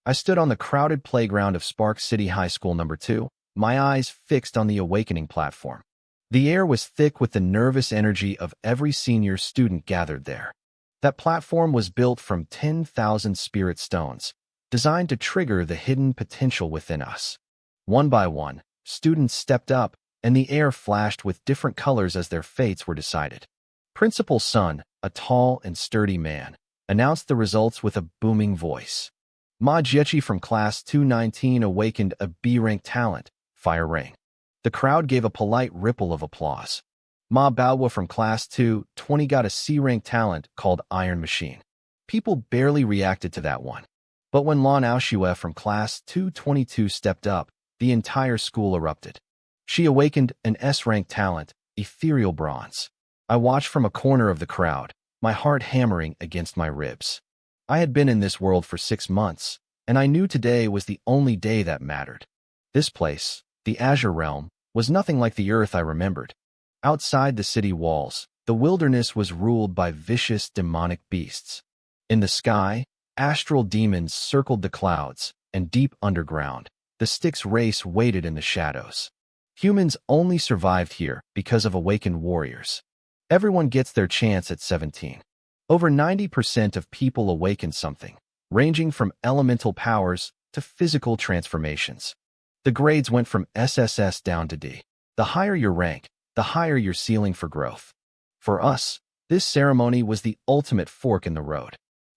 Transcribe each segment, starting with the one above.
I stood on the crowded playground of Spark City High School number 2, my eyes fixed on the awakening platform. The air was thick with the nervous energy of every senior student gathered there. That platform was built from 10,000 spirit stones, designed to trigger the hidden potential within us. One by one, students stepped up, and the air flashed with different colors as their fates were decided. Principal Sun, a tall and sturdy man, announced the results with a booming voice. Ma Jiechi from Class 219 awakened a B-rank talent, Fire Ring. The crowd gave a polite ripple of applause. Ma Baowa from Class 220 got a C-rank talent called Iron Machine. People barely reacted to that one. But when Lan Aoshue from Class 222 stepped up, the entire school erupted. She awakened an S-rank talent, Ethereal Bronze. I watched from a corner of the crowd, my heart hammering against my ribs. I had been in this world for 6 months, and I knew today was the only day that mattered. This place, the Azure Realm, was nothing like the Earth I remembered. Outside the city walls, the wilderness was ruled by vicious demonic beasts. In the sky, astral demons circled the clouds, and deep underground, the Styx race waited in the shadows. Humans only survived here because of awakened warriors. Everyone gets their chance at 17. Over 90% of people awaken something, ranging from elemental powers to physical transformations. The grades went from SSS down to D. The higher your rank, the higher your ceiling for growth. For us, this ceremony was the ultimate fork in the road.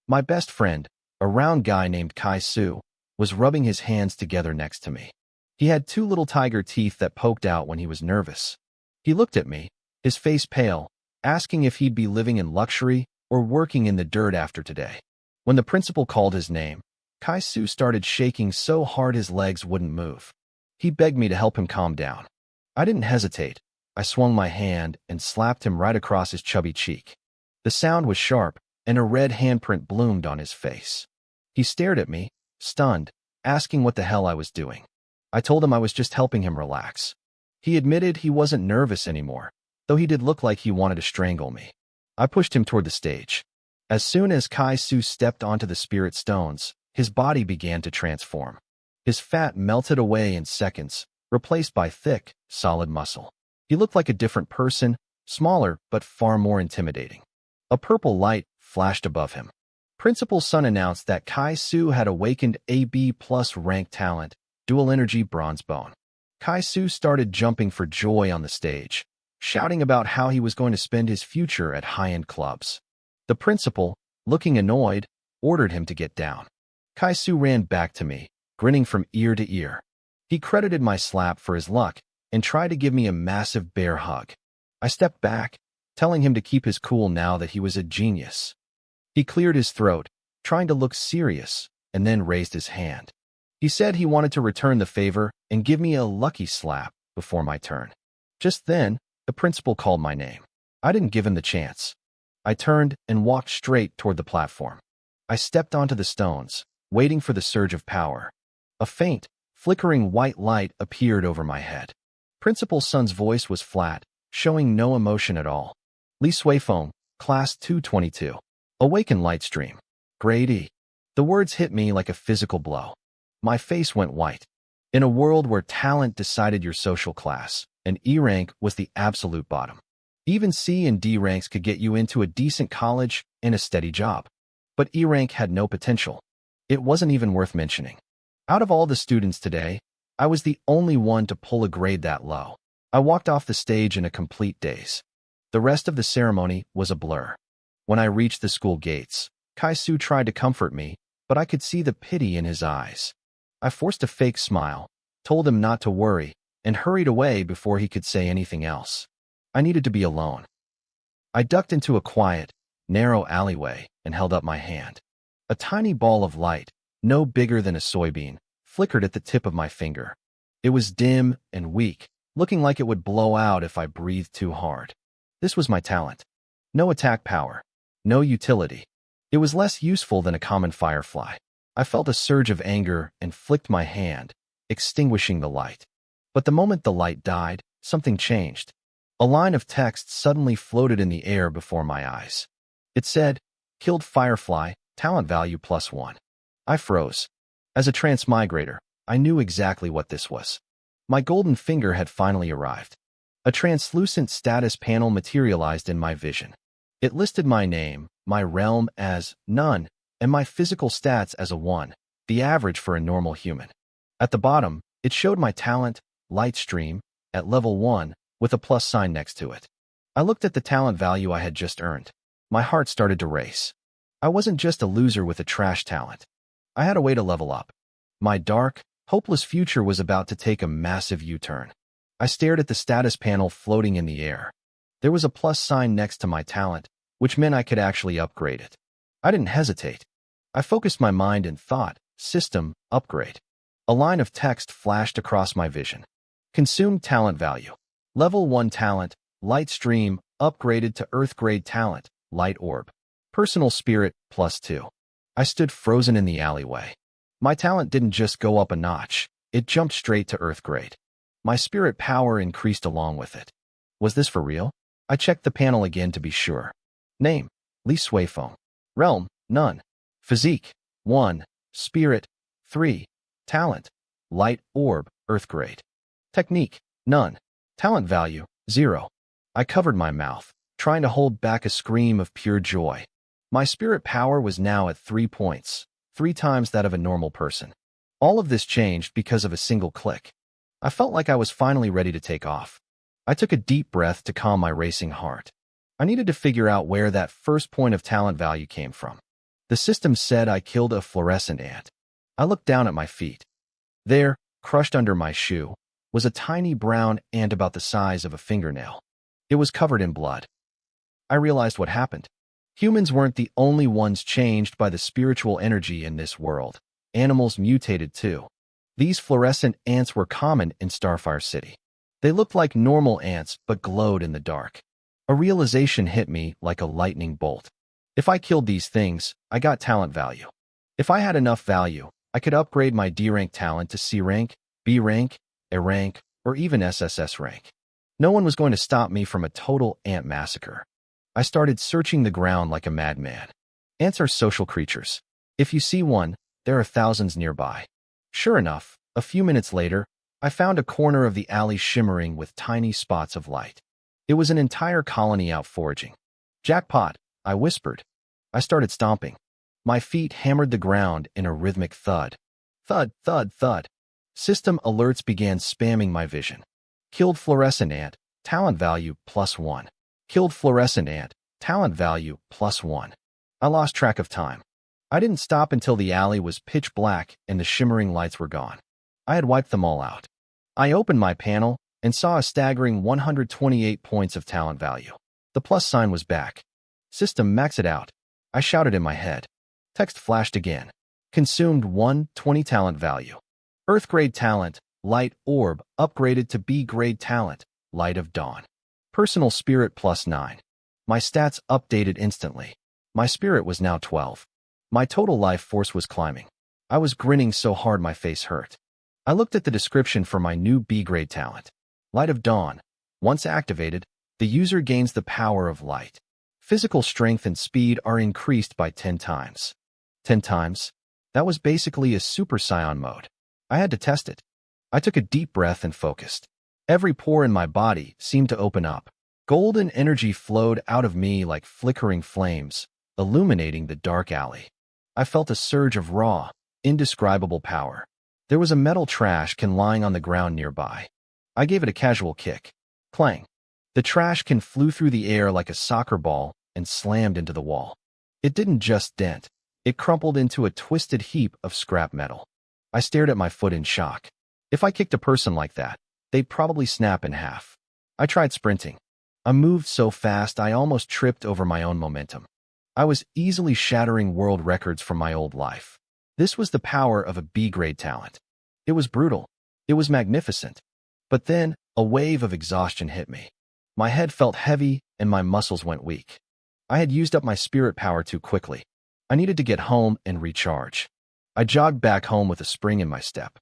My best friend, a round guy named Kai Su, was rubbing his hands together next to me. He had 2 little tiger teeth that poked out when he was nervous. He looked at me, his face pale, asking if he'd be living in luxury or working in the dirt after today. When the principal called his name, Kai Su started shaking so hard his legs wouldn't move. He begged me to help him calm down. I didn't hesitate. I swung my hand and slapped him right across his chubby cheek. The sound was sharp, and a red handprint bloomed on his face. He stared at me, stunned, asking what the hell I was doing. I told him I was just helping him relax. He admitted he wasn't nervous anymore, though he did look like he wanted to strangle me. I pushed him toward the stage. As soon as Kai Su stepped onto the spirit stones, his body began to transform. His fat melted away in seconds, replaced by thick, solid muscle. He looked like a different person, smaller but far more intimidating. A purple light flashed above him. Principal Sun announced that Kai Su had awakened a B+ rank talent, Dual Energy Bronze Bone. Kai Su started jumping for joy on the stage, shouting about how he was going to spend his future at high-end clubs. The principal, looking annoyed, ordered him to get down. Kai Su ran back to me, grinning from ear to ear. He credited my slap for his luck and tried to give me a massive bear hug. I stepped back, telling him to keep his cool now that he was a genius. He cleared his throat, trying to look serious, and then raised his hand. He said he wanted to return the favor and give me a lucky slap before my turn. Just then, the principal called my name. I didn't give him the chance. I turned and walked straight toward the platform. I stepped onto the stones, waiting for the surge of power. A faint, flickering white light appeared over my head. Principal Sun's voice was flat, showing no emotion at all. Li Suifeng, Class 222. Awaken Light Stream. Grade E. The words hit me like a physical blow. My face went white. In a world where talent decided your social class, an E rank was the absolute bottom. Even C and D ranks could get you into a decent college and a steady job. But E rank had no potential. It wasn't even worth mentioning. Out of all the students today, I was the only one to pull a grade that low. I walked off the stage in a complete daze. The rest of the ceremony was a blur. When I reached the school gates, Kai Su tried to comfort me, but I could see the pity in his eyes. I forced a fake smile, told him not to worry, and hurried away before he could say anything else. I needed to be alone. I ducked into a quiet, narrow alleyway and held up my hand. A tiny ball of light, no bigger than a soybean, flickered at the tip of my finger. It was dim and weak, looking like it would blow out if I breathed too hard. This was my talent. No attack power. No utility. It was less useful than a common firefly. I felt a surge of anger and flicked my hand, extinguishing the light. But the moment the light died, something changed. A line of text suddenly floated in the air before my eyes. It said, "Killed Firefly, talent value +1." I froze. As a transmigrator, I knew exactly what this was. My golden finger had finally arrived. A translucent status panel materialized in my vision. It listed my name, my realm as none, and my physical stats as a 1, the average for a normal human. At the bottom, it showed my talent, light stream, at level 1, with a plus sign next to it. I looked at the talent value I had just earned. My heart started to race. I wasn't just a loser with a trash talent. I had a way to level up. My dark, hopeless future was about to take a massive U-turn. I stared at the status panel floating in the air. There was a plus sign next to my talent, which meant I could actually upgrade it. I didn't hesitate. I focused my mind and thought, system, upgrade. A line of text flashed across my vision. Consumed talent value. Level 1 talent, light stream, upgraded to earth grade talent, light orb. Personal spirit, +2. I stood frozen in the alleyway. My talent didn't just go up a notch, it jumped straight to earth grade. My spirit power increased along with it. Was this for real? I checked the panel again to be sure. Name, Li Suifeng. Realm, none. Physique, 1. Spirit, 3. Talent, light orb, earth grade. Technique, none. Talent value, 0. I covered my mouth, trying to hold back a scream of pure joy. My spirit power was now at 3 points, 3 times that of a normal person. All of this changed because of a single click. I felt like I was finally ready to take off. I took a deep breath to calm my racing heart. I needed to figure out where that first point of talent value came from. The system said I killed a fluorescent ant. I looked down at my feet. There, crushed under my shoe, was a tiny brown ant about the size of a fingernail. It was covered in blood. I realized what happened. Humans weren't the only ones changed by the spiritual energy in this world. Animals mutated too. These fluorescent ants were common in Starfire City. They looked like normal ants but glowed in the dark. A realization hit me like a lightning bolt. If I killed these things, I got talent value. If I had enough value, I could upgrade my D-rank talent to C-rank, B-rank, A-rank, or even SSS-Rank. No one was going to stop me from a total ant massacre. I started searching the ground like a madman. Ants are social creatures. If you see one, there are thousands nearby. Sure enough, a few minutes later, I found a corner of the alley shimmering with tiny spots of light. It was an entire colony out foraging. Jackpot, I whispered. I started stomping. My feet hammered the ground in a rhythmic thud. Thud, thud, thud. System alerts began spamming my vision. Killed fluorescent ant, talent value +1. Killed fluorescent ant, talent value +1. I lost track of time. I didn't stop until the alley was pitch black and the shimmering lights were gone. I had wiped them all out. I opened my panel and saw a staggering 128 points of talent value. The plus sign was back. System, max it out. I shouted in my head. Text flashed again. Consumed 120 talent value. Earth grade talent, light orb, upgraded to B grade talent, light of dawn. Personal spirit +9. My stats updated instantly. My spirit was now 12. My total life force was climbing. I was grinning so hard my face hurt. I looked at the description for my new B-grade talent. Light of Dawn. Once activated, the user gains the power of light. Physical strength and speed are increased by 10 times. 10 times? That was basically a Super Saiyan mode. I had to test it. I took a deep breath and focused. Every pore in my body seemed to open up. Golden energy flowed out of me like flickering flames, illuminating the dark alley. I felt a surge of raw, indescribable power. There was a metal trash can lying on the ground nearby. I gave it a casual kick. Clang. The trash can flew through the air like a soccer ball and slammed into the wall. It didn't just dent. It crumpled into a twisted heap of scrap metal. I stared at my foot in shock. If I kicked a person like that, they'd probably snap in half. I tried sprinting. I moved so fast I almost tripped over my own momentum. I was easily shattering world records from my old life. This was the power of a B-grade talent. It was brutal. It was magnificent. But then, a wave of exhaustion hit me. My head felt heavy and my muscles went weak. I had used up my spirit power too quickly. I needed to get home and recharge. I jogged back home with a spring in my step.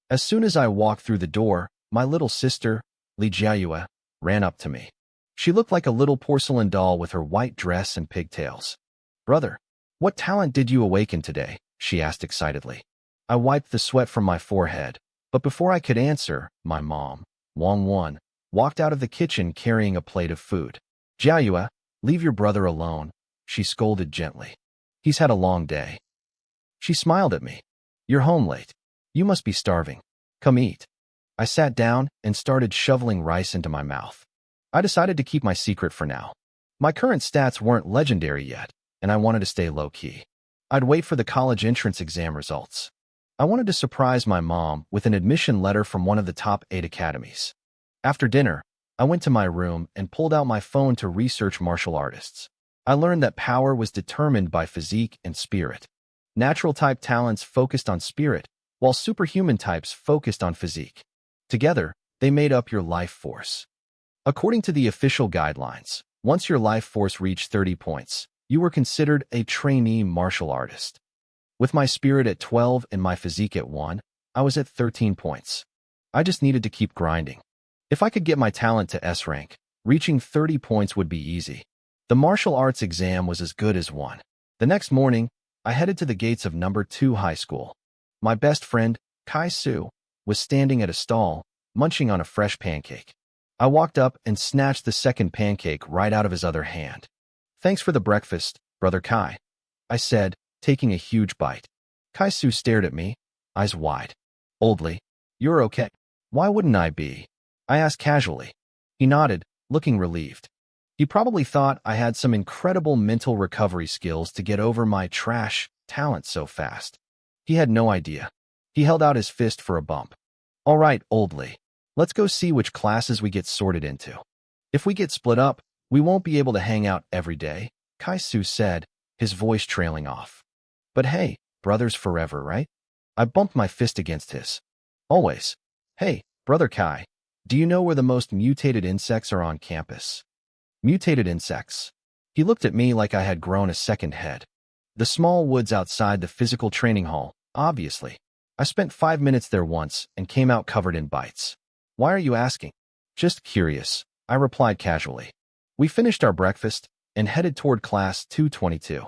As soon as I walked through the door, my little sister, Li Jiayue, ran up to me. She looked like a little porcelain doll with her white dress and pigtails. Brother, what talent did you awaken today? She asked excitedly. I wiped the sweat from my forehead, but before I could answer, my mom, Wang Wan, walked out of the kitchen carrying a plate of food. Jiayue, leave your brother alone, she scolded gently. He's had a long day. She smiled at me. You're home late. You must be starving. Come eat. I sat down and started shoveling rice into my mouth. I decided to keep my secret for now. My current stats weren't legendary yet, and I wanted to stay low-key. I'd wait for the college entrance exam results. I wanted to surprise my mom with an admission letter from one of the top 8 academies. After dinner, I went to my room and pulled out my phone to research martial artists. I learned that power was determined by physique and spirit. Natural-type talents focused on spirit, while superhuman types focused on physique. Together, they made up your life force. According to the official guidelines, once your life force reached 30 points, you were considered a trainee martial artist. With my spirit at 12 and my physique at 1, I was at 13 points. I just needed to keep grinding. If I could get my talent to S rank, reaching 30 points would be easy. The martial arts exam was as good as one. The next morning, I headed to the gates of number 2 high school. My best friend, Kai Su, was standing at a stall, munching on a fresh pancake. I walked up and snatched the second pancake right out of his other hand. Thanks for the breakfast, Brother Kai, I said, taking a huge bite. Kai Su stared at me, eyes wide. Oldly, you're okay. Why wouldn't I be? I asked casually. He nodded, looking relieved. He probably thought I had some incredible mental recovery skills to get over my trash talent so fast. He had no idea. He held out his fist for a bump. All right, Oldly, let's go see which classes we get sorted into. If we get split up, we won't be able to hang out every day, Kai Su said, his voice trailing off. But hey, brothers forever, right? I bumped my fist against his. Always. Hey, Brother Kai, do you know where the most mutated insects are on campus? Mutated insects. He looked at me like I had grown a second head. The small woods outside the physical training hall, obviously. I spent 5 minutes there once and came out covered in bites. Why are you asking? Just curious, I replied casually. We finished our breakfast and headed toward class 222.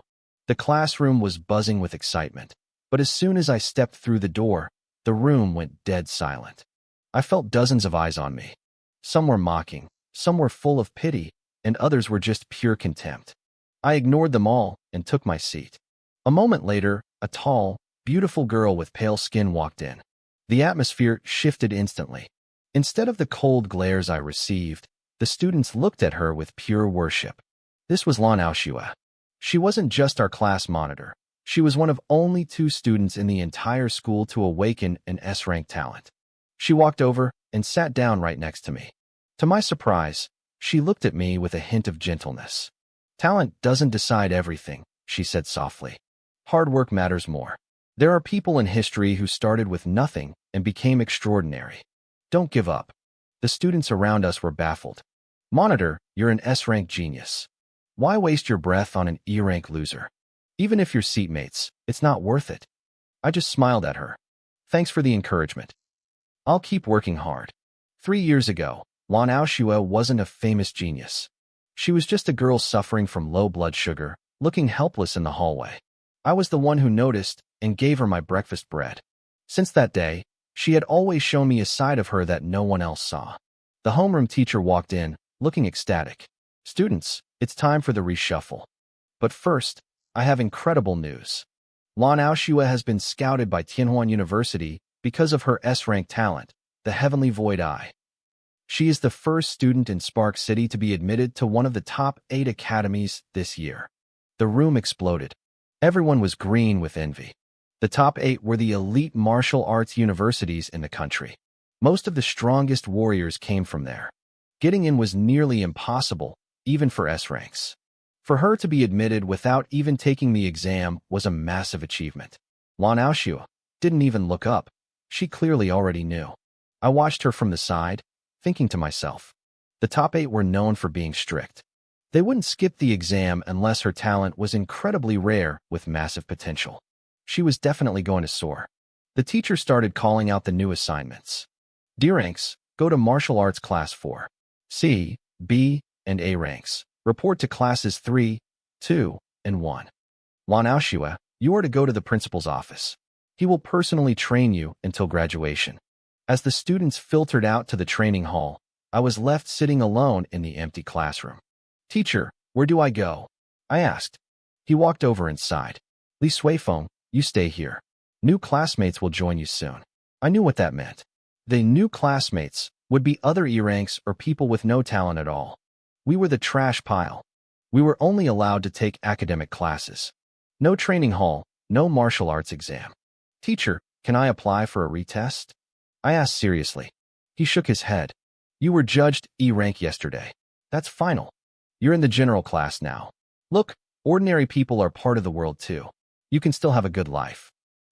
The classroom was buzzing with excitement, but as soon as I stepped through the door, the room went dead silent. I felt dozens of eyes on me. Some were mocking, some were full of pity, and others were just pure contempt. I ignored them all and took my seat. A moment later, a tall, beautiful girl with pale skin walked in. The atmosphere shifted instantly. Instead of the cold glares I received, the students looked at her with pure worship. This was Lan Aoshua. She wasn't just our class monitor. She was one of only 2 students in the entire school to awaken an S-rank talent. She walked over and sat down right next to me. To my surprise, she looked at me with a hint of gentleness. Talent doesn't decide everything, she said softly. Hard work matters more. There are people in history who started with nothing and became extraordinary. Don't give up. The students around us were baffled. Monitor, you're an S-rank genius. Why waste your breath on an E-rank loser? Even if you're seatmates, it's not worth it. I just smiled at her. Thanks for the encouragement. I'll keep working hard. 3 years ago, Lan Aoshua wasn't a famous genius. She was just a girl suffering from low blood sugar, looking helpless in the hallway. I was the one who noticed and gave her my breakfast bread. Since that day, she had always shown me a side of her that no one else saw. The homeroom teacher walked in, looking ecstatic. Students, it's time for the reshuffle. But first, I have incredible news. Lan Aoshua has been scouted by Tianhuan University because of her S-rank talent, the Heavenly Void Eye. She is the first student in Spark City to be admitted to one of the top 8 academies this year. The room exploded. Everyone was green with envy. The top 8 were the elite martial arts universities in the country. Most of the strongest warriors came from there. Getting in was nearly impossible, even for S-ranks. For her to be admitted without even taking the exam was a massive achievement. Lan Aoshua didn't even look up. She clearly already knew. I watched her from the side, thinking to myself, the top 8 were known for being strict. They wouldn't skip the exam unless her talent was incredibly rare with massive potential. She was definitely going to soar. The teacher started calling out the new assignments. D ranks, go to martial arts class 4. C, B, and A ranks, report to classes 3, 2, and 1. Lan Aoshua, you are to go to the principal's office. He will personally train you until graduation. As the students filtered out to the training hall, I was left sitting alone in the empty classroom. Teacher, where do I go? I asked. He walked over and sighed. Li Suifeng, you stay here. New classmates will join you soon. I knew what that meant. The new classmates would be other E-ranks or people with no talent at all. We were the trash pile. We were only allowed to take academic classes. No training hall, no martial arts exam. Teacher, can I apply for a retest? I asked seriously. He shook his head. You were judged E-rank yesterday. That's final. You're in the general class now. Look, ordinary people are part of the world too. You can still have a good life.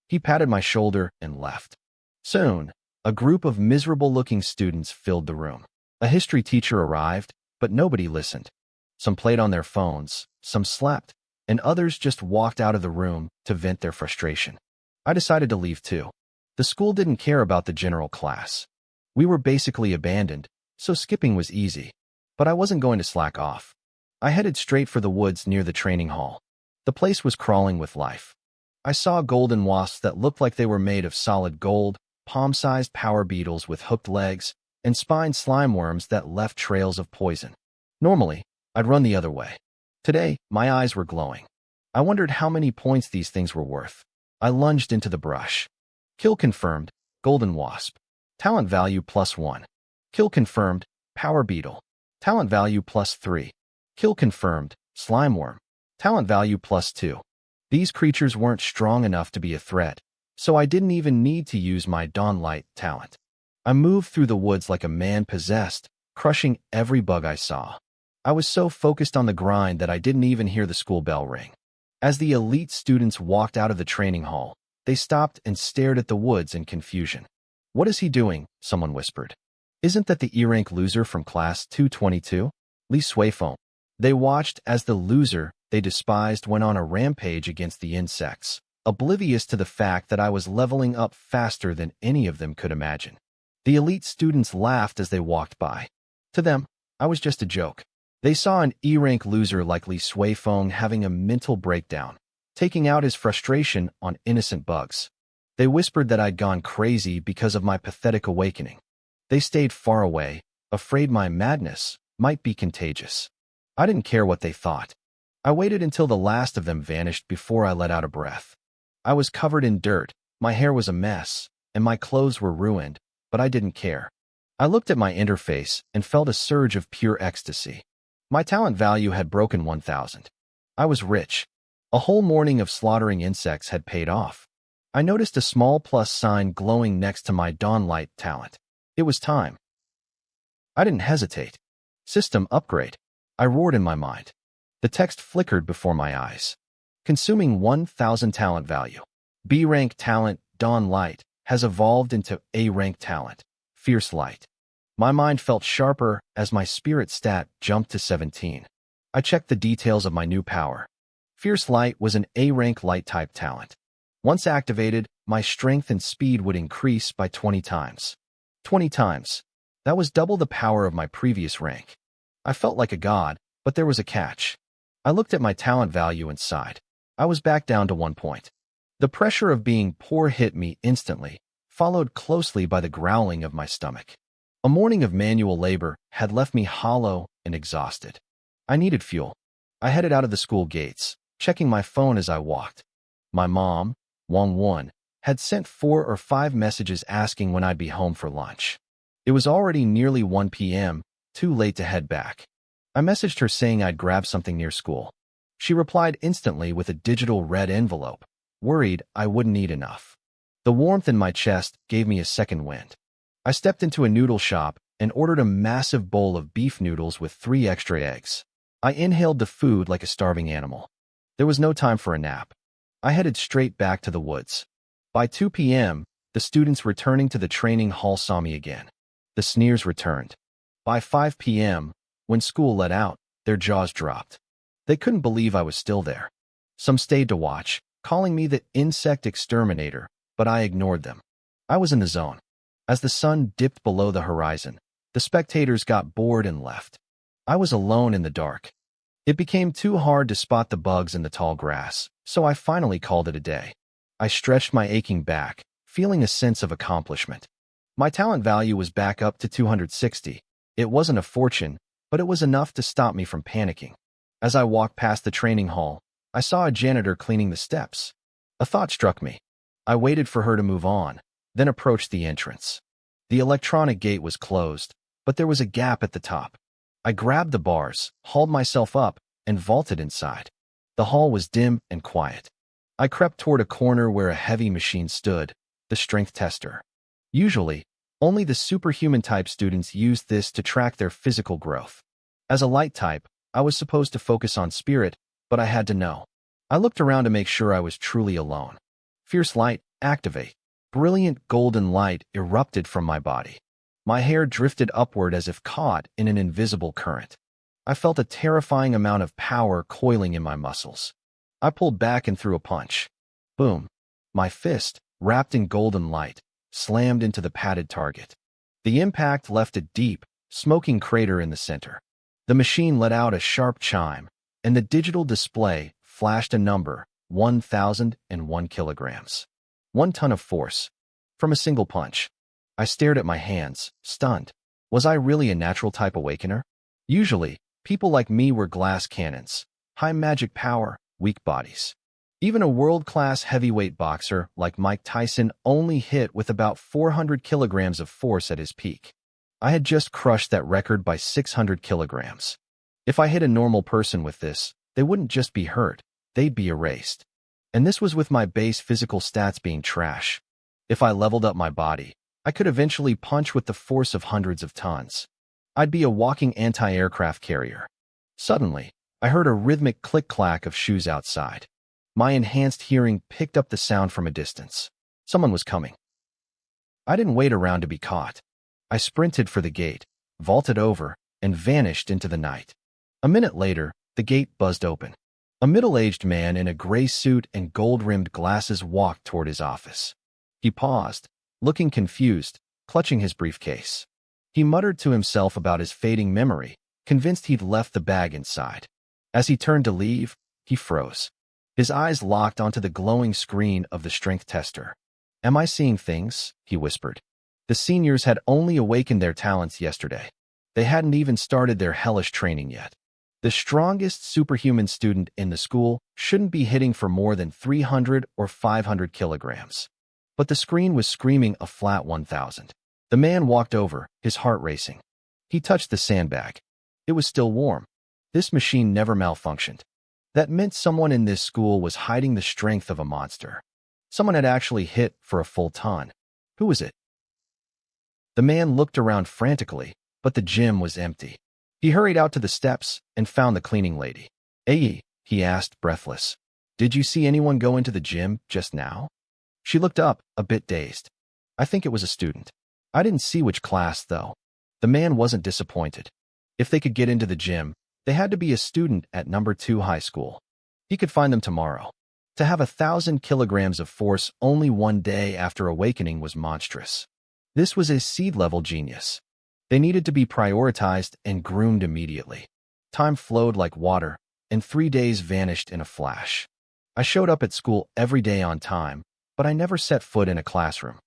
He patted my shoulder and left. Soon, a group of miserable-looking students filled the room. A history teacher arrived, but nobody listened. Some played on their phones, some slept, and others just walked out of the room to vent their frustration. I decided to leave too. The school didn't care about the general class. We were basically abandoned, so skipping was easy. But I wasn't going to slack off. I headed straight for the woods near the training hall. The place was crawling with life. I saw golden wasps that looked like they were made of solid gold, palm-sized power beetles with hooked legs, and spined slime worms that left trails of poison. Normally, I'd run the other way. Today, my eyes were glowing. I wondered how many points these things were worth. I lunged into the brush. Kill confirmed, golden wasp. Talent value +1. Kill confirmed, power beetle. Talent value +3. Kill confirmed, slime worm. Talent value +2. These creatures weren't strong enough to be a threat, so I didn't even need to use my Dawnlight talent. I moved through the woods like a man possessed, crushing every bug I saw. I was so focused on the grind that I didn't even hear the school bell ring. As the elite students walked out of the training hall, they stopped and stared at the woods in confusion. What is he doing? Someone whispered. Isn't that the E-rank loser from class 222? Li Suifeng. They watched as the loser they despised went on a rampage against the insects, oblivious to the fact that I was leveling up faster than any of them could imagine. The elite students laughed as they walked by. To them, I was just a joke. They saw an E-rank loser like Li Suifeng having a mental breakdown, taking out his frustration on innocent bugs. They whispered that I'd gone crazy because of my pathetic awakening. They stayed far away, afraid my madness might be contagious. I didn't care what they thought. I waited until the last of them vanished before I let out a breath. I was covered in dirt, my hair was a mess, and my clothes were ruined, but I didn't care. I looked at my interface and felt a surge of pure ecstasy. My talent value had broken 1,000. I was rich. A whole morning of slaughtering insects had paid off. I noticed a small plus sign glowing next to my Dawnlight talent. It was time. I didn't hesitate. System upgrade. I roared in my mind. The text flickered before my eyes. Consuming 1,000 talent value. B-rank talent, Dawnlight, has evolved into A-rank talent, Fierce Light. My mind felt sharper as my spirit stat jumped to 17. I checked the details of my new power. Fierce Light was an A-rank light-type talent. Once activated, my strength and speed would increase by 20 times. 20 times. That was double the power of my previous rank. I felt like a god, but there was a catch. I looked at my talent value and sighed. I was back down to 1 point. The pressure of being poor hit me instantly, followed closely by the growling of my stomach. A morning of manual labor had left me hollow and exhausted. I needed fuel. I headed out of the school gates, checking my phone as I walked. My mom, Wang Wan, had sent 4 or 5 messages asking when I'd be home for lunch. It was already nearly 1 p.m., too late to head back. I messaged her saying I'd grab something near school. She replied instantly with a digital red envelope, worried I wouldn't eat enough. The warmth in my chest gave me a second wind. I stepped into a noodle shop and ordered a massive bowl of beef noodles with 3 extra eggs. I inhaled the food like a starving animal. There was no time for a nap. I headed straight back to the woods. By 2 p.m., the students returning to the training hall saw me again. The sneers returned. By 5 p.m., when school let out, their jaws dropped. They couldn't believe I was still there. Some stayed to watch, calling me the insect exterminator, but I ignored them. I was in the zone. As the sun dipped below the horizon, the spectators got bored and left. I was alone in the dark. It became too hard to spot the bugs in the tall grass, so I finally called it a day. I stretched my aching back, feeling a sense of accomplishment. My talent value was back up to 260. It wasn't a fortune, but it was enough to stop me from panicking. As I walked past the training hall, I saw a janitor cleaning the steps. A thought struck me. I waited for her to move on, then approached the entrance. The electronic gate was closed, but there was a gap at the top. I grabbed the bars, hauled myself up, and vaulted inside. The hall was dim and quiet. I crept toward a corner where a heavy machine stood, the strength tester. Usually, only the superhuman-type students used this to track their physical growth. As a light type, I was supposed to focus on spirit, but I had to know. I looked around to make sure I was truly alone. Fierce light, activate. Brilliant golden light erupted from my body. My hair drifted upward as if caught in an invisible current. I felt a terrifying amount of power coiling in my muscles. I pulled back and threw a punch. Boom. My fist, wrapped in golden light, slammed into the padded target. The impact left a deep, smoking crater in the center. The machine let out a sharp chime, and the digital display flashed a number, 1,001 kilograms. 1 ton of force. From a single punch. I stared at my hands, stunned. Was I really a natural type awakener? Usually, people like me were glass cannons. High magic power, weak bodies. Even a world-class heavyweight boxer like Mike Tyson only hit with about 400 kilograms of force at his peak. I had just crushed that record by 600 kilograms. If I hit a normal person with this, they wouldn't just be hurt, they'd be erased. And this was with my base physical stats being trash. If I leveled up my body, I could eventually punch with the force of hundreds of tons. I'd be a walking anti-aircraft carrier. Suddenly, I heard a rhythmic click-clack of shoes outside. My enhanced hearing picked up the sound from a distance. Someone was coming. I didn't wait around to be caught. I sprinted for the gate, vaulted over, and vanished into the night. A minute later, the gate buzzed open. A middle-aged man in a gray suit and gold-rimmed glasses walked toward his office. He paused, looking confused, clutching his briefcase. He muttered to himself about his fading memory, convinced he'd left the bag inside. As he turned to leave, he froze. His eyes locked onto the glowing screen of the strength tester. "Am I seeing things?" he whispered. The seniors had only awakened their talents yesterday. They hadn't even started their hellish training yet. The strongest superhuman student in the school shouldn't be hitting for more than 300 or 500 kilograms. But the screen was screaming a flat 1,000. The man walked over, his heart racing. He touched the sandbag. It was still warm. This machine never malfunctioned. That meant someone in this school was hiding the strength of a monster. Someone had actually hit for a full ton. Who was it? The man looked around frantically, but the gym was empty. He hurried out to the steps and found the cleaning lady. "Hey," he asked, breathless. "Did you see anyone go into the gym just now?" She looked up, a bit dazed. "I think it was a student. I didn't see which class, though." The man wasn't disappointed. If they could get into the gym, they had to be a student at number 2 high school. He could find them tomorrow. To have 1,000 kilograms of force only one day after awakening was monstrous. This was a seed-level genius. They needed to be prioritized and groomed immediately. Time flowed like water, and 3 days vanished in a flash. I showed up at school every day on time, but I never set foot in a classroom.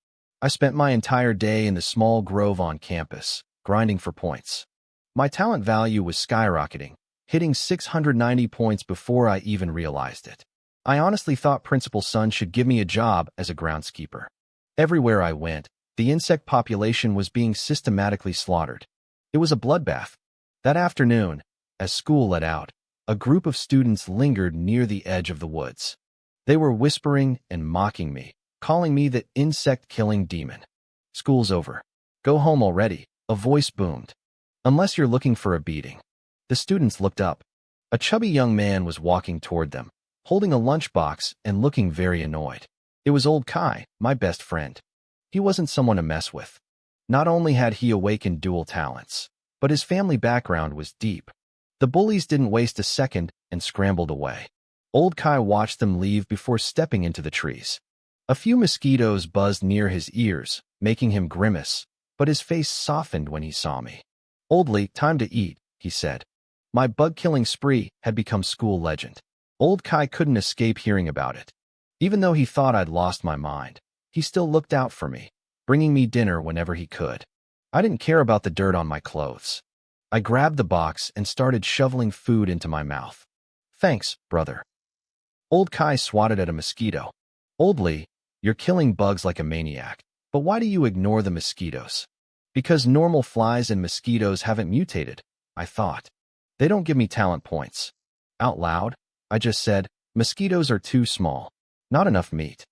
I spent my entire day in the small grove on campus, grinding for points. My talent value was skyrocketing, hitting 690 points before I even realized it. I honestly thought Principal Sun should give me a job as a groundskeeper. Everywhere I went, the insect population was being systematically slaughtered. It was a bloodbath. That afternoon, as school let out, a group of students lingered near the edge of the woods. They were whispering and mocking me, calling me the insect-killing demon. "School's over. Go home already," a voice boomed. "Unless you're looking for a beating." The students looked up. A chubby young man was walking toward them, holding a lunchbox and looking very annoyed. It was old Kai, my best friend. He wasn't someone to mess with. Not only had he awakened dual talents, but his family background was deep. The bullies didn't waste a second and scrambled away. Old Kai watched them leave before stepping into the trees. A few mosquitoes buzzed near his ears, making him grimace, but his face softened when he saw me. "Oldly, time to eat," he said. My bug-killing spree had become school legend. Old Kai couldn't escape hearing about it. Even though he thought I'd lost my mind, he still looked out for me, bringing me dinner whenever he could. I didn't care about the dirt on my clothes. I grabbed the box and started shoveling food into my mouth. Thanks, brother. Old Kai swatted at a mosquito. Old Lee, you're killing bugs like a maniac. But why do you ignore the mosquitoes? Because normal flies and mosquitoes haven't mutated, I thought. They don't give me talent points. Out loud, I just said, mosquitoes are too small. Not enough meat.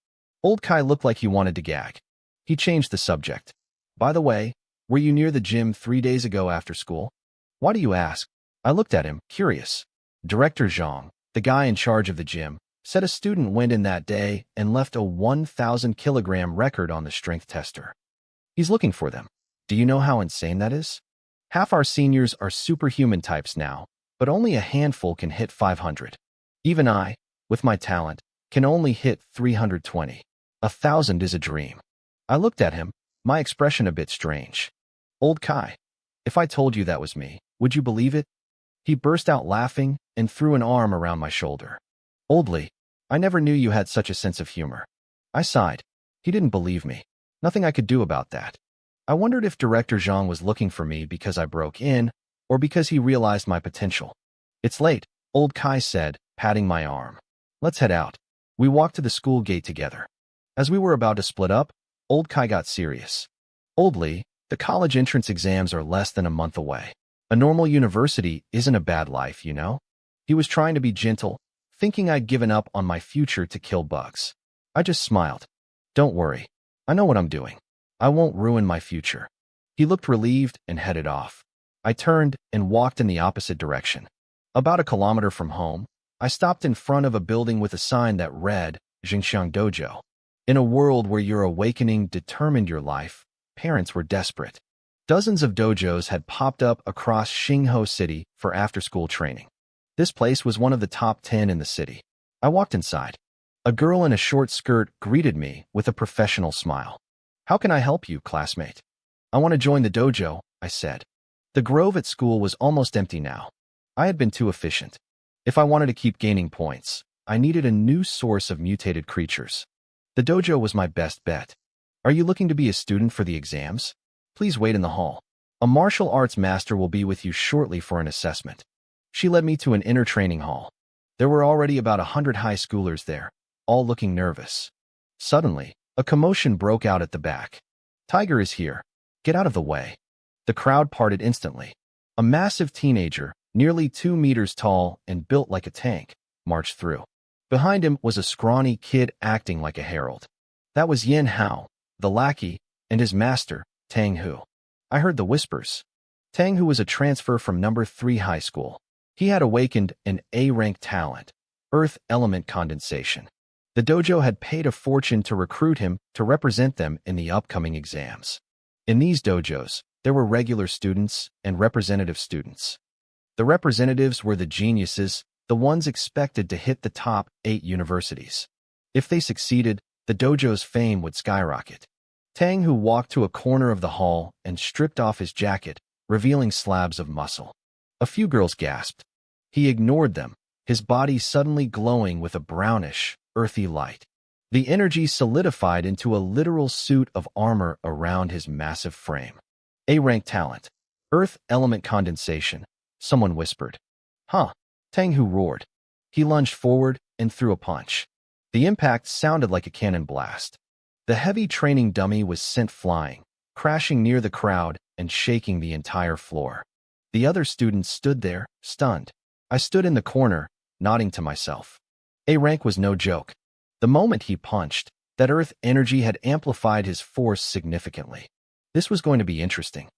Old Kai looked like he wanted to gag. He changed the subject. By the way, were you near the gym 3 days ago after school? Why do you ask? I looked at him, curious. Director Zhang, the guy in charge of the gym, said a student went in that day and left a 1,000-kilogram record on the strength tester. He's looking for them. Do you know how insane that is? Half our seniors are superhuman types now, but only a handful can hit 500. Even I, with my talent, can only hit 320. 1,000 is a dream. I looked at him, my expression a bit strange. Old Kai, if I told you that was me, would you believe it? He burst out laughing and threw an arm around my shoulder. Old Lee, I never knew you had such a sense of humor. I sighed. He didn't believe me. Nothing I could do about that. I wondered if Director Zhang was looking for me because I broke in, or because he realized my potential. It's late, Old Kai said, patting my arm. Let's head out. We walked to the school gate together. As we were about to split up, Old Kai got serious. Old Lee, the college entrance exams are less than a month away. A normal university isn't a bad life, you know? He was trying to be gentle, thinking I'd given up on my future to kill bugs. I just smiled. Don't worry. I know what I'm doing. I won't ruin my future. He looked relieved and headed off. I turned and walked in the opposite direction. About 1 kilometer from home, I stopped in front of a building with a sign that read, Xingxiang Dojo. In a world where your awakening determined your life, parents were desperate. Dozens of dojos had popped up across Xingho City for after-school training. This place was one of the top 10 in the city. I walked inside. A girl in a short skirt greeted me with a professional smile. How can I help you, classmate? I want to join the dojo, I said. The grove at school was almost empty now. I had been too efficient. If I wanted to keep gaining points, I needed a new source of mutated creatures. The dojo was my best bet. Are you looking to be a student for the exams? Please wait in the hall. A martial arts master will be with you shortly for an assessment. She led me to an inner training hall. There were already about 100 high schoolers there, all looking nervous. Suddenly, a commotion broke out at the back. Tiger is here. Get out of the way. The crowd parted instantly. A massive teenager, nearly 2 meters tall and built like a tank, marched through. Behind him was a scrawny kid acting like a herald. That was Yin Hao, the lackey, and his master, Tang Hu. I heard the whispers. Tang Hu was a transfer from number 3 high school. He had awakened an A-rank talent, Earth Element Condensation. The dojo had paid a fortune to recruit him to represent them in the upcoming exams. In these dojos, there were regular students and representative students. The representatives were the geniuses, the ones expected to hit the top 8 universities. If they succeeded, the dojo's fame would skyrocket. Tang Hu walked to a corner of the hall and stripped off his jacket, revealing slabs of muscle. A few girls gasped. He ignored them, his body suddenly glowing with a brownish, earthy light. The energy solidified into a literal suit of armor around his massive frame. A-rank talent. Earth Element Condensation, someone whispered. Huh, Tang Hu roared. He lunged forward and threw a punch. The impact sounded like a cannon blast. The heavy training dummy was sent flying, crashing near the crowd and shaking the entire floor. The other students stood there, stunned. I stood in the corner, nodding to myself. A-rank was no joke. The moment he punched, that earth energy had amplified his force significantly. This was going to be interesting.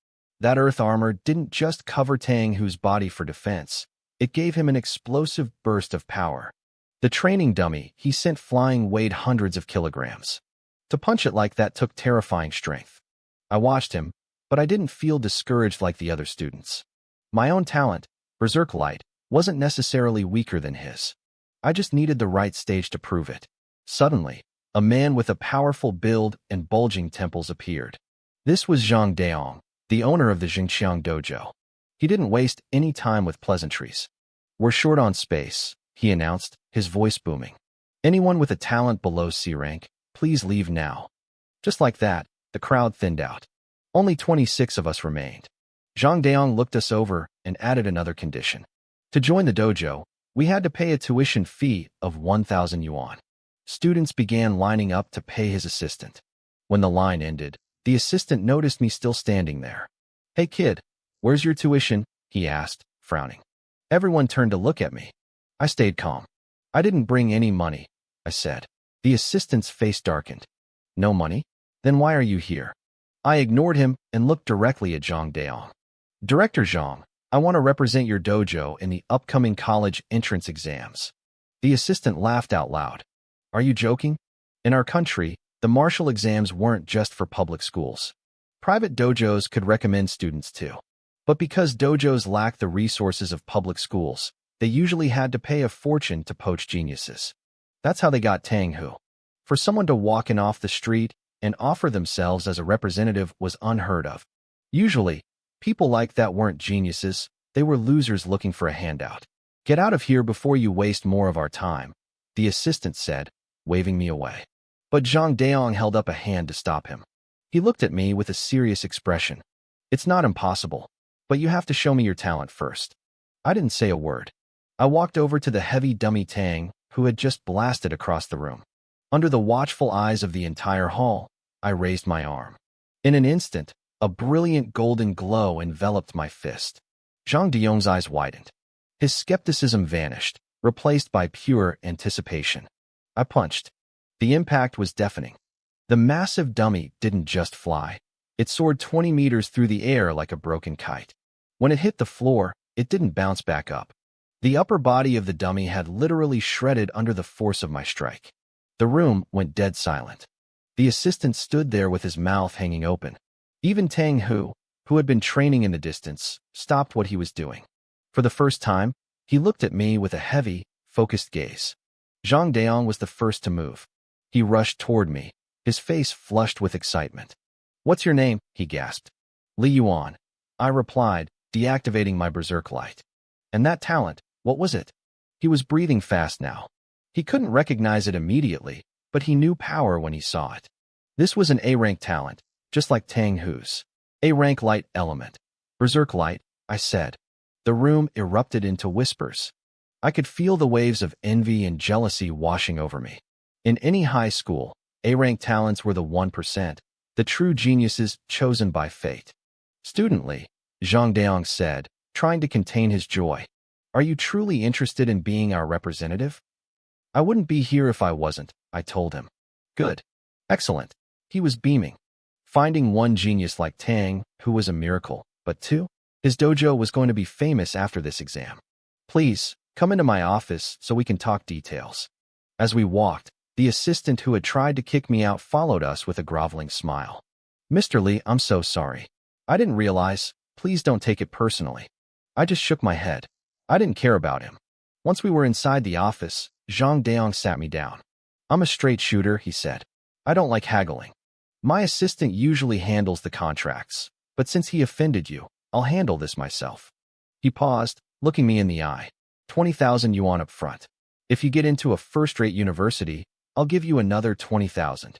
That earth armor didn't just cover Tang Hu's body for defense, it gave him an explosive burst of power. The training dummy he sent flying weighed hundreds of kilograms. To punch it like that took terrifying strength. I watched him, but I didn't feel discouraged like the other students. My own talent, Berserk Light, wasn't necessarily weaker than his. I just needed the right stage to prove it. Suddenly, a man with a powerful build and bulging temples appeared. This was Zhang Daong, the owner of the Xingxiang Dojo. He didn't waste any time with pleasantries. We're short on space, he announced, his voice booming. Anyone with a talent below C rank, please leave now. Just like that, the crowd thinned out. Only 26 of us remained. Zhang Daong looked us over and added another condition. To join the dojo, we had to pay a tuition fee of 1,000 yuan. Students began lining up to pay his assistant. When the line ended, the assistant noticed me still standing there. "Hey kid, where's your tuition?" he asked, frowning. Everyone turned to look at me. I stayed calm. "I didn't bring any money," I said. The assistant's face darkened. "No money? Then why are you here?" I ignored him and looked directly at Zhang Daong. "Director Zhang, I want to represent your dojo in the upcoming college entrance exams." The assistant laughed out loud. "Are you joking? In our country, the martial exams weren't just for public schools. Private dojos could recommend students too. But because dojos lack the resources of public schools, they usually had to pay a fortune to poach geniuses. That's how they got Tang Hu. For someone to walk in off the street and offer themselves as a representative was unheard of. Usually, people like that weren't geniuses, they were losers looking for a handout. "Get out of here before you waste more of our time," the assistant said, waving me away. But Zhang Daong held up a hand to stop him. He looked at me with a serious expression. "It's not impossible, but you have to show me your talent first." I didn't say a word. I walked over to the heavy dummy Tang, who had just blasted across the room. Under the watchful eyes of the entire hall, I raised my arm. In an instant, a brilliant golden glow enveloped my fist. Zhang Daong's eyes widened. His skepticism vanished, replaced by pure anticipation. I punched. The impact was deafening. The massive dummy didn't just fly. It soared 20 meters through the air like a broken kite. When it hit the floor, it didn't bounce back up. The upper body of the dummy had literally shredded under the force of my strike. The room went dead silent. The assistant stood there with his mouth hanging open. Even Tang Hu, who had been training in the distance, stopped what he was doing. For the first time, he looked at me with a heavy, focused gaze. Zhang Daong was the first to move. He rushed toward me, his face flushed with excitement. "What's your name?" he gasped. "Li Yuan," I replied, deactivating my berserk light. "And that talent, what was it?" He was breathing fast now. He couldn't recognize it immediately, but he knew power when he saw it. This was an A-rank talent, just like Tang Hu's. A-rank light element. "Berserk light," I said. The room erupted into whispers. I could feel the waves of envy and jealousy washing over me. In any high school, A-rank talents were the 1%, the true geniuses chosen by fate. Studently, Zhang Daong said, trying to contain his joy. "Are you truly interested in being our representative?" "I wouldn't be here if I wasn't," I told him. "Good. Excellent." He was beaming. Finding one genius like Tang, who was a miracle, but two? His dojo was going to be famous after this exam. "Please, come into my office so we can talk details." As we walked, the assistant who had tried to kick me out followed us with a groveling smile. "Mr. Li, I'm so sorry. I didn't realize. Please don't take it personally." I just shook my head. I didn't care about him. Once we were inside the office, Zhang Daong sat me down. "I'm a straight shooter," he said. "I don't like haggling. My assistant usually handles the contracts, but since he offended you, I'll handle this myself." He paused, looking me in the eye. 20,000 yuan up front. If you get into a first-rate university, I'll give you another 20,000.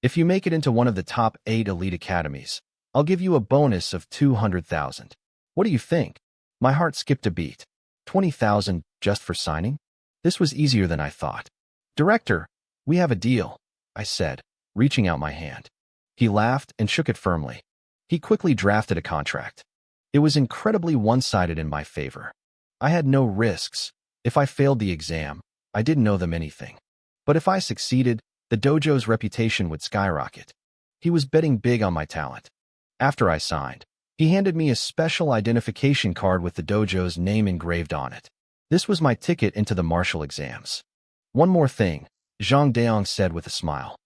If you make it into one of the top 8 elite academies, I'll give you a bonus of 200,000. What do you think? My heart skipped a beat. 20,000 just for signing? This was easier than I thought. "Director, we have a deal," I said, reaching out my hand. He laughed and shook it firmly. He quickly drafted a contract. It was incredibly one-sided in my favor. I had no risks. If I failed the exam, I didn't know them anything. But if I succeeded, the dojo's reputation would skyrocket. He was betting big on my talent. After I signed, he handed me a special identification card with the dojo's name engraved on it. This was my ticket into the martial exams. "One more thing," Zhang Daong said with a smile.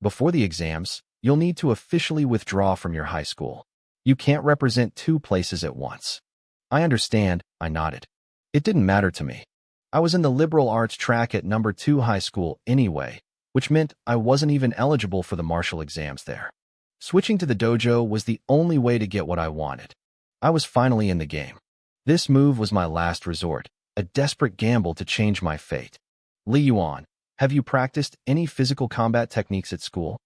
"Before the exams, you'll need to officially withdraw from your high school. You can't represent 2 places at once." "I understand," I nodded. It didn't matter to me. I was in the liberal arts track at number 2 high school anyway, which meant I wasn't even eligible for the martial exams there. Switching to the dojo was the only way to get what I wanted. I was finally in the game. This move was my last resort, a desperate gamble to change my fate. "Li Yuan, Have you practiced any physical combat techniques at school?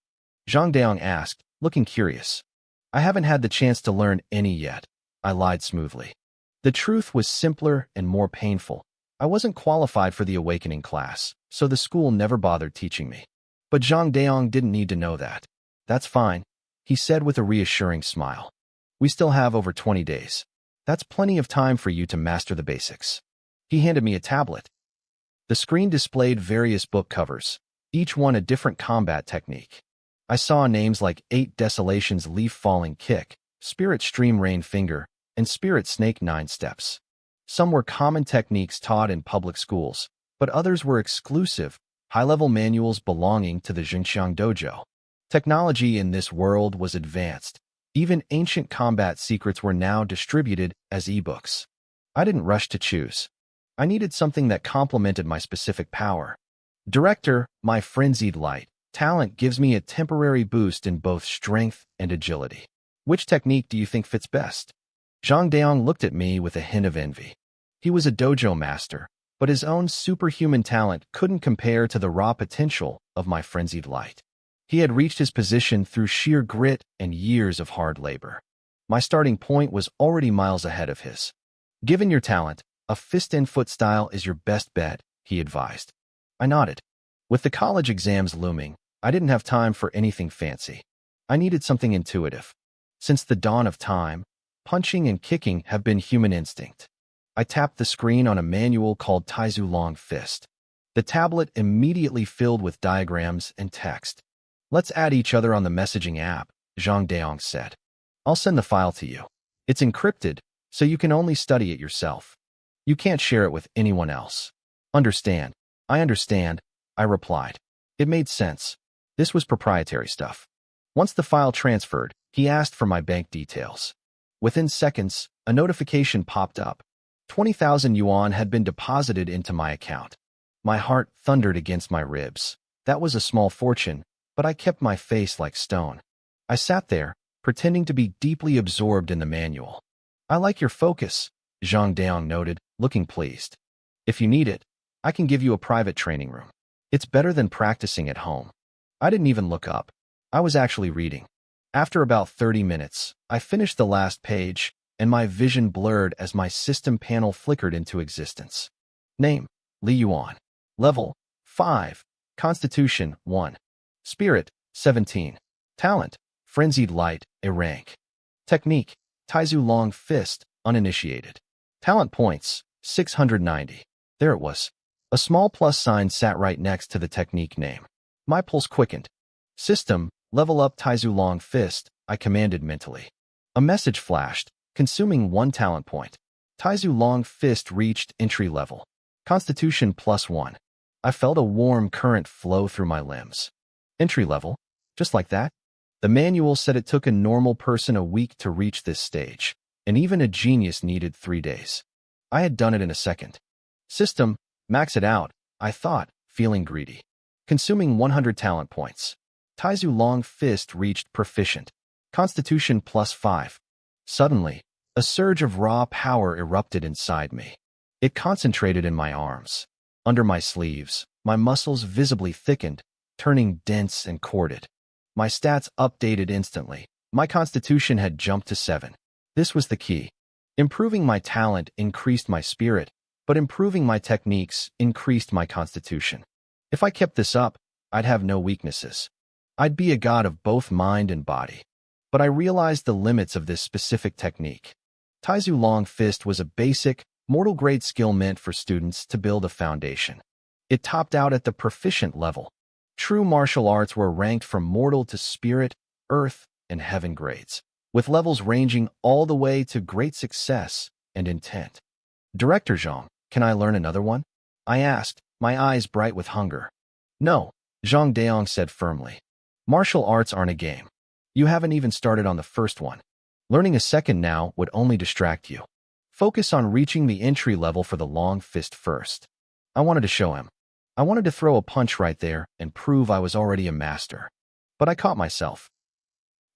Zhang Daong asked, looking curious. I haven't had the chance to learn any yet, I lied smoothly. The truth was simpler and more painful. I wasn't qualified for the awakening class, so the school never bothered teaching me. But Zhang Daong didn't need to know that. That's fine, he said with a reassuring smile. We still have over 20 days. That's plenty of time for you to master the basics. He handed me a tablet. The screen displayed various book covers, each one a different combat technique. I saw names like 8 Desolations Leaf Falling Kick, Spirit Stream Rain Finger, and Spirit Snake 9 Steps. Some were common techniques taught in public schools, but others were exclusive, high-level manuals belonging to the Xinjiang Dojo. Technology in this world was advanced. Even ancient combat secrets were now distributed as ebooks. I didn't rush to choose. I needed something that complemented my specific power. Director, my frenzied light talent gives me a temporary boost in both strength and agility. Which technique do you think fits best? Zhang Daong looked at me with a hint of envy. He was a dojo master, but his own superhuman talent couldn't compare to the raw potential of my frenzied light. He had reached his position through sheer grit and years of hard labor. My starting point was already miles ahead of his. Given your talent, a fist-and-foot style is your best bet, he advised. I nodded. With the college exams looming, I didn't have time for anything fancy. I needed something intuitive. Since the dawn of time, punching and kicking have been human instinct. I tapped the screen on a manual called Taizu Long Fist. The tablet immediately filled with diagrams and text. Let's add each other on the messaging app, Zhang Daong said. I'll send the file to you. It's encrypted, so you can only study it yourself. You can't share it with anyone else. Understand. I understand, I replied. It made sense. This was proprietary stuff. Once the file transferred, he asked for my bank details. Within seconds, a notification popped up. 20,000 yuan had been deposited into my account. My heart thundered against my ribs. That was a small fortune, but I kept my face like stone. I sat there, pretending to be deeply absorbed in the manual. I like your focus, Zhang Daong noted, looking pleased. If you need it, I can give you a private training room. It's better than practicing at home. I didn't even look up. I was actually reading. After about 30 minutes, I finished the last page, and my vision blurred as my system panel flickered into existence. Name, Li Yuan. Level, 5. Constitution, 1. Spirit, 17. Talent, Frenzied Light, a rank. Technique, Taizu Long Fist, uninitiated. Talent points, 690. There it was. A small plus sign sat right next to the technique name. My pulse quickened. System, level up Taizu Long Fist, I commanded mentally. A message flashed, consuming 1 talent point. Taizu Long Fist reached entry level. Constitution +1. I felt a warm current flow through my limbs. Entry level? Just like that? The manual said it took a normal person a week to reach this stage, and even a genius needed 3 days. I had done it in a second. System, max it out, I thought, feeling greedy. Consuming 100 talent points. Taizu Long Fist reached proficient. Constitution +5. Suddenly, a surge of raw power erupted inside me. It concentrated in my arms. Under my sleeves, my muscles visibly thickened, turning dense and corded. My stats updated instantly. My constitution had jumped to 7. This was the key. Improving my talent increased my spirit, but improving my techniques increased my constitution. If I kept this up, I'd have no weaknesses. I'd be a god of both mind and body. But I realized the limits of this specific technique. Taizu Long Fist was a basic, mortal-grade skill meant for students to build a foundation. It topped out at the proficient level. True martial arts were ranked from mortal to spirit, earth, and heaven grades, with levels ranging all the way to great success and intent. Director Zhang, can I learn another one? I asked, my eyes bright with hunger. No, Zhang Daong said firmly. Martial arts aren't a game. You haven't even started on the first one. Learning a second now would only distract you. Focus on reaching the entry level for the long fist first. I wanted to show him. I wanted to throw a punch right there and prove I was already a master. But I caught myself.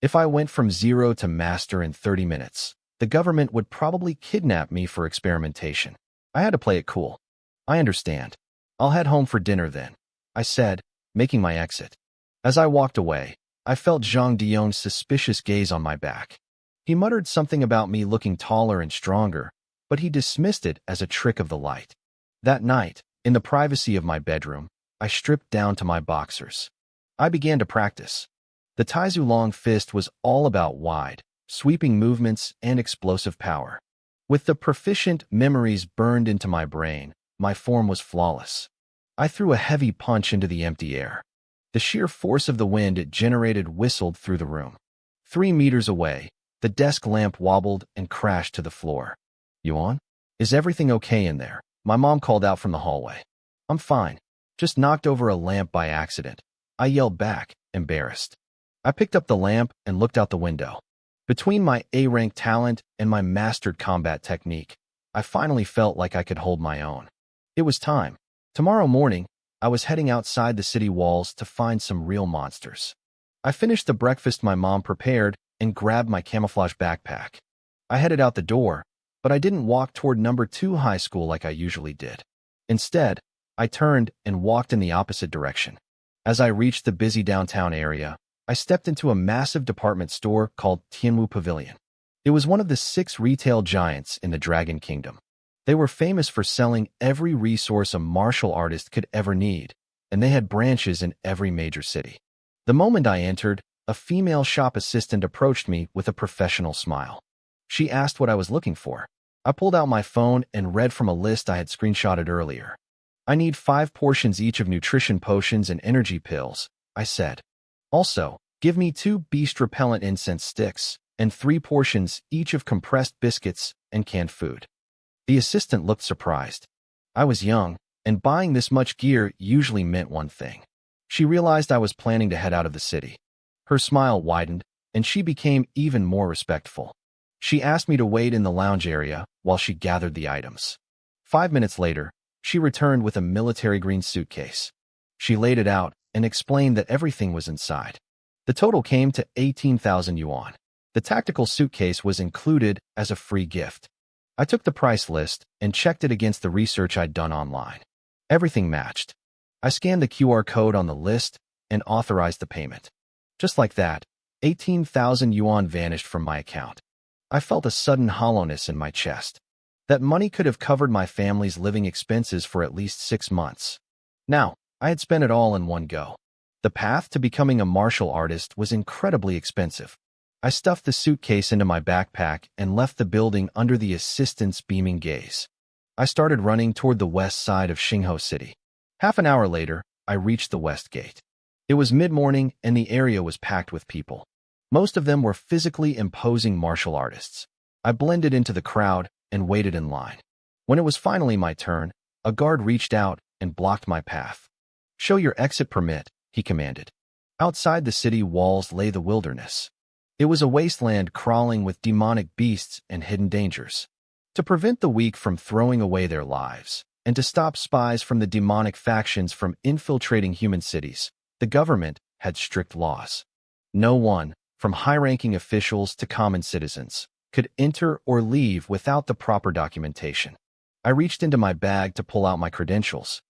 If I went from 0 to master in 30 minutes, the government would probably kidnap me for experimentation. I had to play it cool. I understand. I'll head home for dinner then. I said, making my exit. As I walked away, I felt Zhang Dion's suspicious gaze on my back. He muttered something about me looking taller and stronger, but he dismissed it as a trick of the light. That night, in the privacy of my bedroom, I stripped down to my boxers. I began to practice. The Taizu long fist was all about wide, sweeping movements and explosive power. With the proficient memories burned into my brain, my form was flawless. I threw a heavy punch into the empty air. The sheer force of the wind it generated whistled through the room. 3 meters away, the desk lamp wobbled and crashed to the floor. "Yuan? Is everything okay in there?" My mom called out from the hallway. "I'm fine. Just knocked over a lamp by accident," I yelled back, embarrassed. I picked up the lamp and looked out the window. Between my A-rank talent and my mastered combat technique, I finally felt like I could hold my own. It was time. Tomorrow morning, I was heading outside the city walls to find some real monsters. I finished the breakfast my mom prepared and grabbed my camouflage backpack. I headed out the door, but I didn't walk toward number 2 high school like I usually did. Instead, I turned and walked in the opposite direction. As I reached the busy downtown area, I stepped into a massive department store called Tianwu Pavilion. It was one of the 6 retail giants in the Dragon Kingdom. They were famous for selling every resource a martial artist could ever need, and they had branches in every major city. The moment I entered, a female shop assistant approached me with a professional smile. She asked what I was looking for. I pulled out my phone and read from a list I had screenshotted earlier. "I need 5 portions each of nutrition potions and energy pills," I said. "Also, give me 2 beast-repellent incense sticks and 3 portions each of compressed biscuits and canned food." The assistant looked surprised. I was young, and buying this much gear usually meant one thing. She realized I was planning to head out of the city. Her smile widened, and she became even more respectful. She asked me to wait in the lounge area while she gathered the items. 5 minutes later, she returned with a military green suitcase. She laid it out and explained that everything was inside. The total came to 18,000 yuan. The tactical suitcase was included as a free gift. I took the price list and checked it against the research I'd done online. Everything matched. I scanned the QR code on the list and authorized the payment. Just like that, 18,000 yuan vanished from my account. I felt a sudden hollowness in my chest. That money could have covered my family's living expenses for at least 6 months. Now, I had spent it all in one go. The path to becoming a martial artist was incredibly expensive. I stuffed the suitcase into my backpack and left the building under the assistant's beaming gaze. I started running toward the west side of Xingho City. Half an hour later, I reached the west gate. It was mid-morning and the area was packed with people. Most of them were physically imposing martial artists. I blended into the crowd and waited in line. When it was finally my turn, a guard reached out and blocked my path. "Show your exit permit," he commanded. Outside the city walls lay the wilderness. It was a wasteland crawling with demonic beasts and hidden dangers. To prevent the weak from throwing away their lives, and to stop spies from the demonic factions from infiltrating human cities, the government had strict laws. No one, from high-ranking officials to common citizens, could enter or leave without the proper documentation. I reached into my bag to pull out my credentials,